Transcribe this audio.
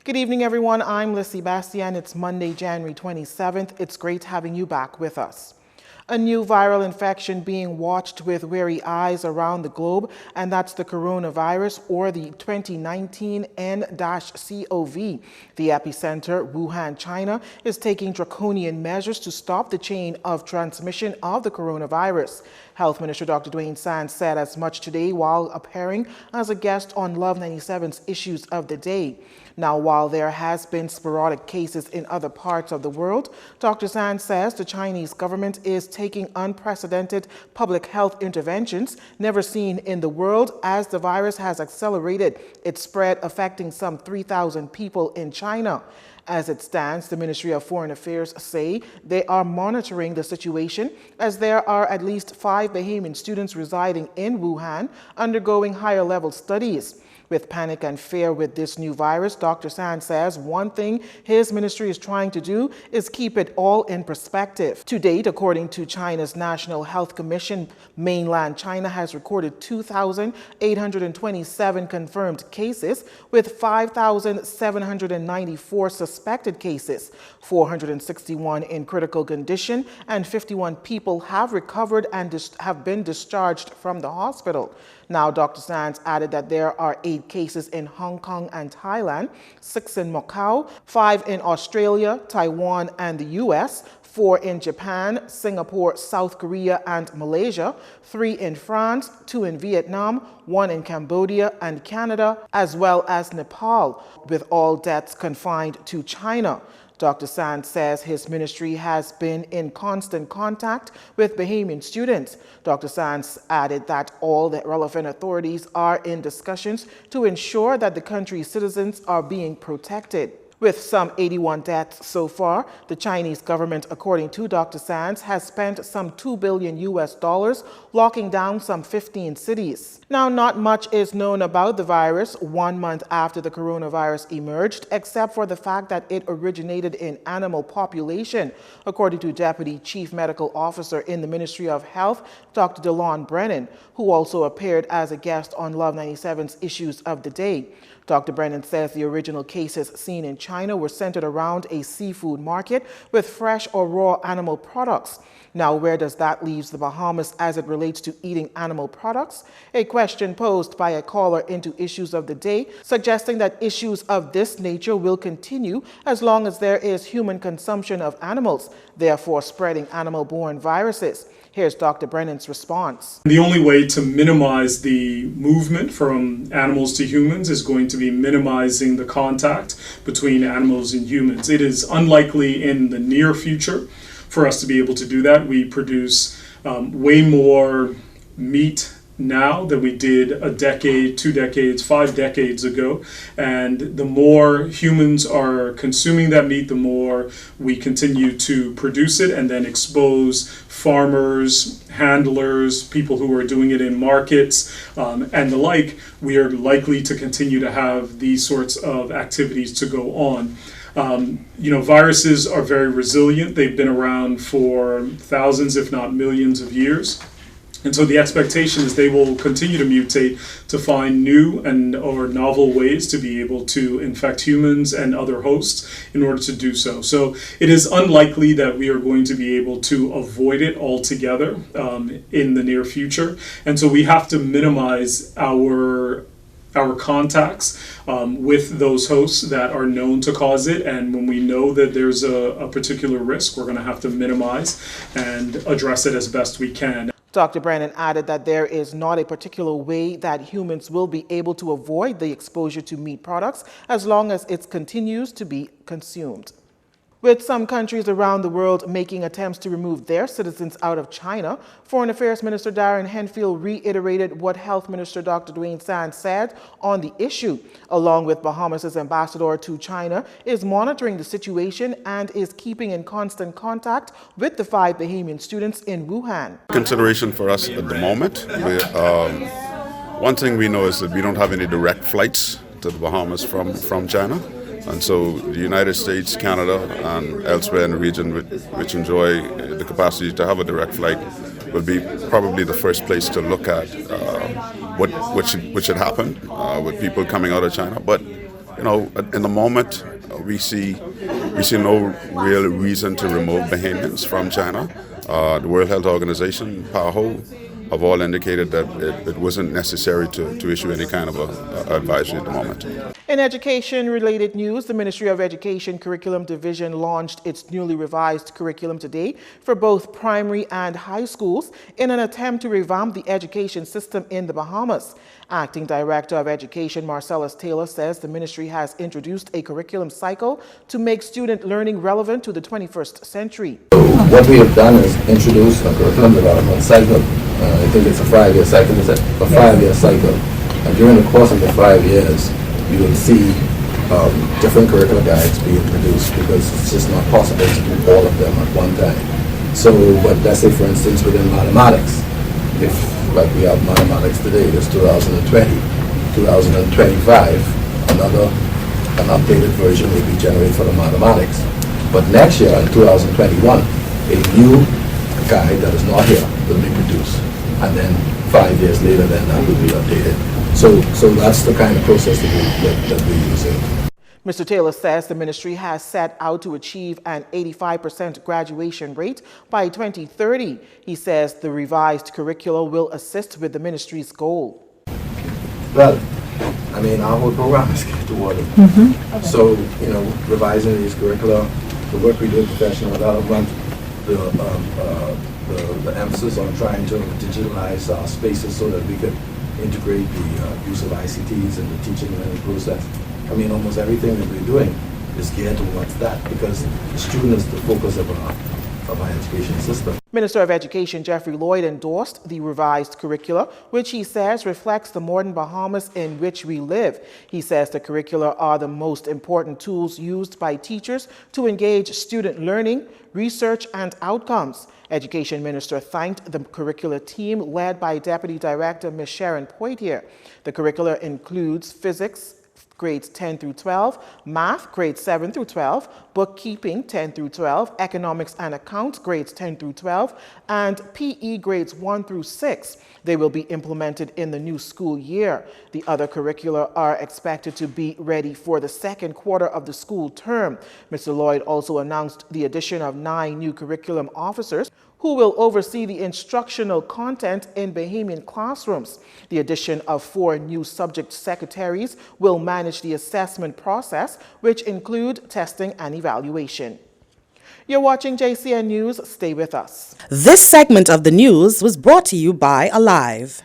Good evening, everyone. I'm Lissy Bastian. It's Monday, January 27th. It's great having you back with us. A new viral infection being watched with wary eyes around the globe, and that's the coronavirus, or the 2019 N-CoV. The epicenter, Wuhan, China, is taking draconian measures to stop the chain of transmission of the coronavirus. Health Minister Dr. Dwayne Sands said as much today while appearing as a guest on Love 97's Issues of the Day. Now, while there has been sporadic cases in other parts of the world, Dr. Sands says the Chinese government is taking unprecedented public health interventions never seen in the world as the virus has accelerated its spread, affecting some 3,000 people in China. As it stands, the Ministry of Foreign Affairs say they are monitoring the situation as there are at least 5 Bahamian students residing in Wuhan undergoing higher level studies. With panic and fear with this new virus, Dr. Sands says one thing his ministry is trying to do is keep it all in perspective. To date, according to China's National Health Commission, mainland China has recorded 2,827 confirmed cases with 5,794 suspected cases, 461 in critical condition, and 51 people have recovered and have been discharged from the hospital. Now, Dr. Sands added that there are 8 cases in Hong Kong and Thailand, 6 in Macau, 5 in Australia, Taiwan, and the U.S., 4 in Japan, Singapore, South Korea, and Malaysia, 3 in France, 2 in Vietnam, 1 in Cambodia and Canada, as well as Nepal, with all deaths confined to China. Dr. Sands says his ministry has been in constant contact with Bahamian students. Dr. Sands added that all the relevant authorities are in discussions to ensure that the country's citizens are being protected. With some 81 deaths so far, the Chinese government, according to Dr. Sands, has spent some $2 billion locking down some 15 cities. Now, not much is known about the virus 1 month after the coronavirus emerged, except for the fact that it originated in animal population, according to Deputy Chief Medical Officer in the Ministry of Health, Dr. DeLon Brennan, who also appeared as a guest on Love 97's Issues of the Day. Dr. Brennan says the original cases seen in China were centered around a seafood market with fresh or raw animal products. Now, where does that leave the Bahamas as it relates to eating animal products? A question posed by a caller into Issues of the Day, suggesting that issues of this nature will continue as long as there is human consumption of animals, therefore spreading animal-borne viruses. Here's Dr. Brennan's response. The only way to minimize the movement from animals to humans is going to be minimizing the contact between animals and humans. It is unlikely in the near future for us to be able to do that. We produce way more meat now than we did a decade, 2 decades, 5 decades ago. And the more humans are consuming that meat, the more we continue to produce it and then expose farmers, handlers, people who are doing it in markets, and the like. We are likely to continue to have these sorts of activities to go on. Viruses are very resilient. They've been around for thousands, if not millions of years. And so the expectation is they will continue to mutate to find new or novel ways to be able to infect humans and other hosts in order to do so. So it is unlikely that we are going to be able to avoid it altogether in the near future. And so we have to minimize our contacts with those hosts that are known to cause it. And when we know that there's a particular risk, we're going to have to minimize and address it as best we can. Dr. Brennan added that there is not a particular way that humans will be able to avoid the exposure to meat products as long as it continues to be consumed. With some countries around the world making attempts to remove their citizens out of China, Foreign Affairs Minister Darren Henfield reiterated what Health Minister Dr. Dwayne Sands said on the issue. Along with Bahamas' ambassador to China, is monitoring the situation and is keeping in constant contact with the 5 Bahamian students in Wuhan. Consideration for us at the moment. One thing we know is that we don't have any direct flights to the Bahamas from China. And so the United States, Canada, and elsewhere in the region which enjoy the capacity to have a direct flight will be probably the first place to look at what should happen with people coming out of China. But No, in the moment, we see no real reason to remove Bahamians from China. The World Health Organization, PAHO, have all indicated that it wasn't necessary to issue any kind of advisory at the moment. In education-related news, the Ministry of Education Curriculum Division launched its newly revised curriculum today for both primary and high schools in an attempt to revamp the education system in the Bahamas. Acting Director of Education Marcellus Taylor says the ministry has introduced a curriculum cycle to make student learning relevant to the 21st century. What we have done is introduce a curriculum development cycle. I think it's a 5-year cycle. It's a 5-year cycle. And during the course of the 5 years, you will see different curricular guides being produced because it's just not possible to do all of them at one time. So, but let's say, for instance, within mathematics, if like we have mathematics today, it's 2020, 2025, an updated version will be generated for the mathematics. But next year, in 2021, a new guide that is not here will be produced. And then 5 years later, then that will be updated. So that's the kind of process that we're using. Mr. Taylor says the ministry has set out to achieve an 85% graduation rate by 2030. He says the revised curriculum will assist with the ministry's goal. Well, I mean, our whole program is geared toward it. So, you know, revising these curricula, the work we do in professional development, the emphasis on trying to digitalize our spaces so that we could integrate the use of ICTs in the teaching and learning process. I mean, almost everything that we're doing is geared towards that because the student is the focus of our education system. Minister of Education Jeffrey Lloyd endorsed the revised curricula, which he says reflects the modern Bahamas in which we live. He says the curricula are the most important tools used by teachers to engage student learning, research, and outcomes. Education Minister thanked the curricula team led by Deputy Director Ms. Sharon Poitier. The curricula includes physics, grades 10 through 12, math, grades 7 through 12, bookkeeping, 10 through 12, economics and accounts, grades 10 through 12, and PE, grades 1 through 6. They will be implemented in the new school year. The other curricula are expected to be ready for the second quarter of the school term. Mr. Lloyd also announced the addition of 9 new curriculum officers who will oversee the instructional content in Bahamian classrooms. The addition of 4 new subject secretaries will manage the assessment process, which include testing and evaluation. You're watching JCN News. Stay with us. This segment of the news was brought to you by Alive.